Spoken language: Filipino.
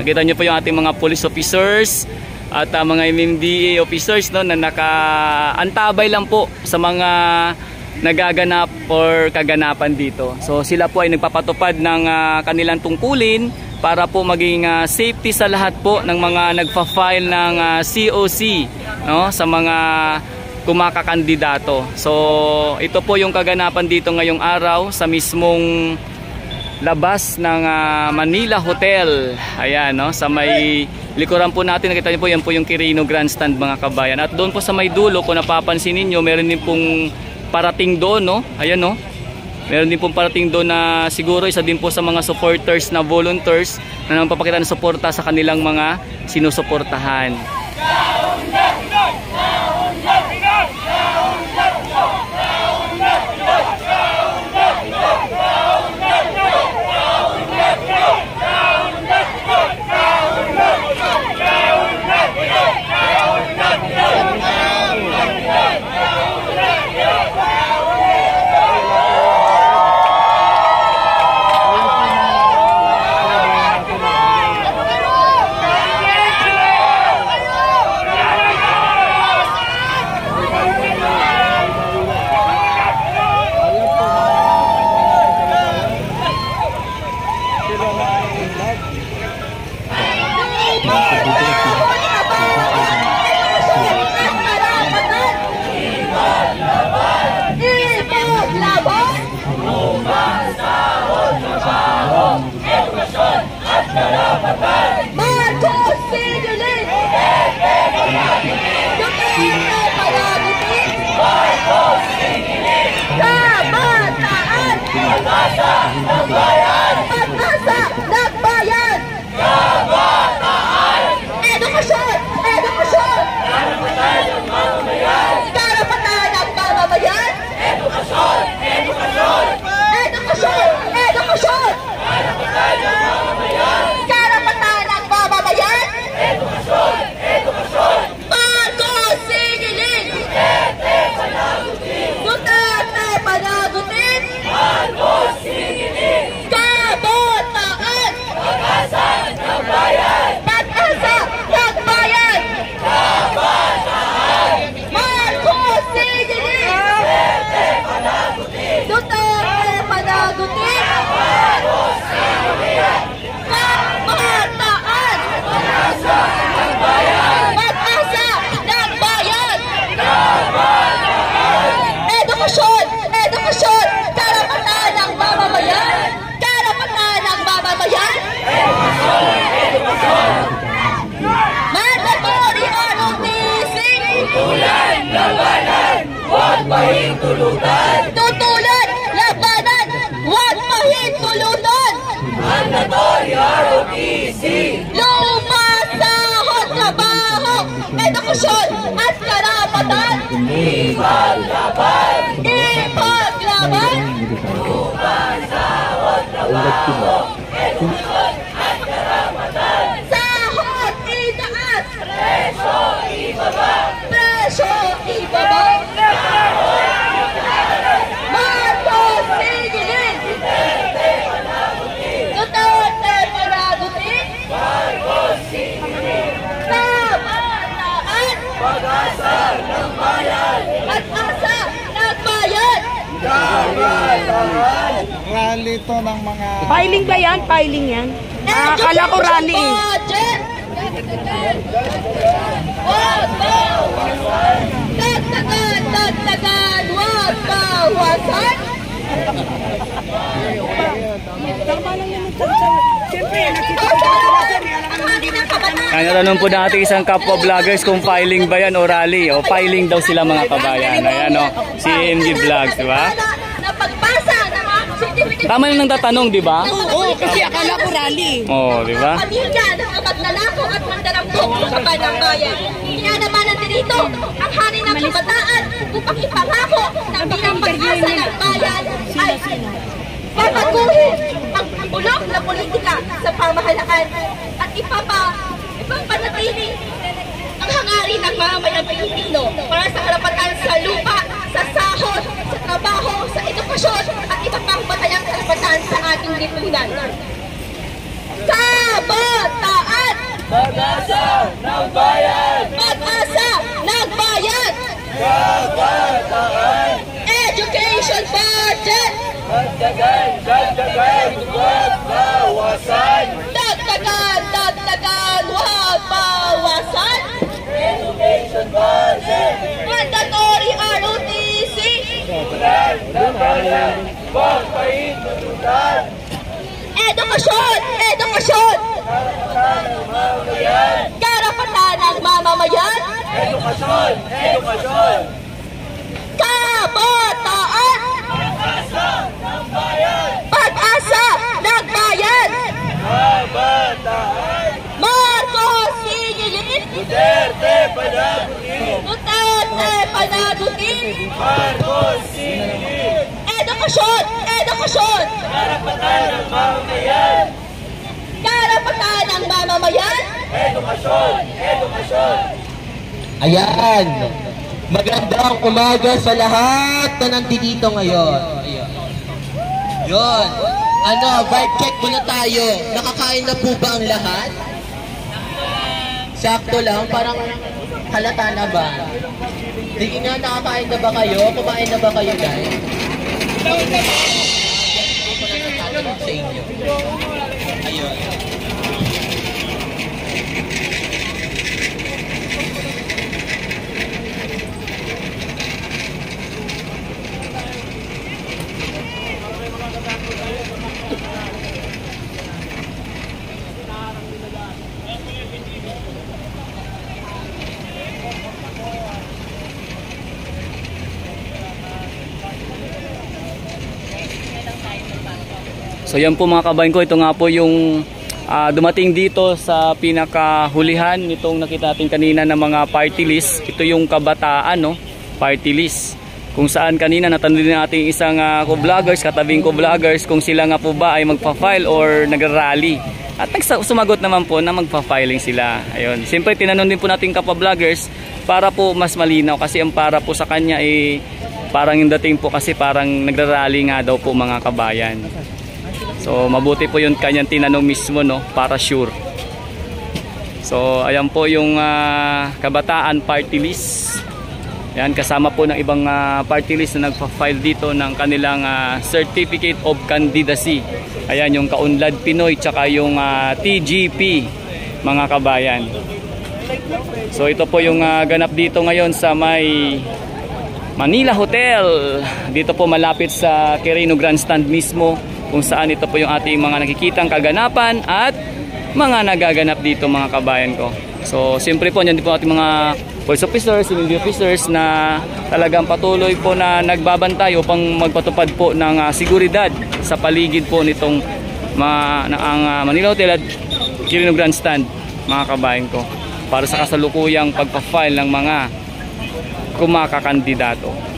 Nakita niyo po yung ating mga police officers at mga MMDA officers, no, na nakaantabay lang po sa mga nagaganap or kaganapan dito. So sila po ay nagpapatupad ng kanilang tungkulin para po maging safety sa lahat po ng mga nagfa-file ng COC, no, sa mga kumakakandidato. So ito po yung kaganapan dito ngayong araw sa mismong labas ng Manila Hotel. Ayan, no, sa may likuran po natin, nakita niyo po, yan po yung Quirino Grandstand, mga kabayan. At doon po sa may dulo, kung napapansin niyo, meron din pong parating doon, no? Ayan, no? Meron din pong parating doon na siguro isa din po sa mga supporters na volunteers na nagpapakita ng suporta sa kanilang mga sinusuportahan. Tutulan, labanan, huwag mahintulutan. Mandatory ROTC. Lumasahod, trabaho, edukasyon at karapatan. Ipaglaban, ipaglaban. Lumasahod, trabaho, edukasyon at karapatan. Sahod itaas, presyo ibaba, presyo ibaba. Rally to ng mga... Filing ba yan? Filing yan? Akala ko rally eh. Dagdagan, wag bawasan. Tanong po natin isang kapwa vloggers kung filing ba yan o rally. O filing daw sila, mga kabayan. Ayan, o, si MG Vlogs, di ba? Tama yung nagtatanong, di ba? Oo, kasi akala ko rally. Oo, di ba? Pamilya ng mga maglalako at mandarampok sa kanyang bayan. Inanamanan din ito ang hari ng kabataan upang ipangako na bilang pag-asa ng bayan ay babaguhin ang bulok na politika sa pamahalaan at ipapanatili ang hangarin ng mamamayang Pilipino para sa karapatan sa lupa, sa sahod, sa trabaho, sa edukasyon at iba pang batayang karapatan sa ating lipunan. Kabataan! Pag-asa ng bayan! Pag-asa ng bayan! Kabataan! Education budget! Dagdagan, huwag bawasan! Dagdagan, huwag bawasan! Education budget! Mandatory ROTC! Sobrang ng bayan! Huwag pahintututan! Edukasyon! Edukasyon! Karapatan ng mamamayan! Karapatan ng mamamayan! Edukasyon! Edukasyon! Kabataan! Pag-asa ng bayan! Pag-asa ng bayan! Kabataan! Marcos Singilin! Duterte panagutin! Duterte panagutin! Marcos Singilin! Edukasyon! Edukasyon! Karapatan ng mamamayan! Karapatan ng mamamayan! Edukasyon! Edukasyon! Ayan! Magandang umaga sa lahat na nandito ngayon. Yun. Ano, vibe check muna tayo. Nakakain na po ba ang lahat? Sakto lang, parang halata na ba? Sige nga, nakakain na ba kayo? Kumain na ba kayo, guys? Hindi ko lang natatanong sa inyo. Ayun. So yan po mga kabayan ko, ito nga po yung dumating dito sa pinakahulihan nitong nakita natin kanina ng mga party list. Ito yung kabataan, no? Party list. Kung saan kanina natanong din natin isang ko-vloggers, katabing ko-vloggers, kung sila nga po ba ay magpa-file or nagra-rally. At sumagot naman po na magpa-filing sila. Ayun. Siyempre tinanong din po natin kapwa-vloggers para po mas malinaw kasi ang para po sa kanya ay parang yung dating po kasi parang nagra-rally nga daw po mga kabayan. So mabuti po yung kanyang tinanong mismo, no, para sure. So ayan po yung kabataan party list. Yan, kasama po ng ibang party list na nagpa-file dito ng kanilang Certificate of Candidacy. Ayan yung Kaunlad Pinoy tsaka yung TGP mga kabayan. So ito po yung ganap dito ngayon sa may Manila Hotel. Dito po malapit sa Quirino Grandstand mismo, kung saan ito po yung ating mga nakikitang kaganapan at mga nagaganap dito mga kabayan ko. So siyempre po yan din po ating mga police officers, civil officers na talagang patuloy po na nagbabantay upang magpatupad po ng seguridad sa paligid po nitong ang Manila Hotel at Quirino Grandstand mga kabayan ko, para sa kasalukuyang pagpa-file ng mga kumakakandidato.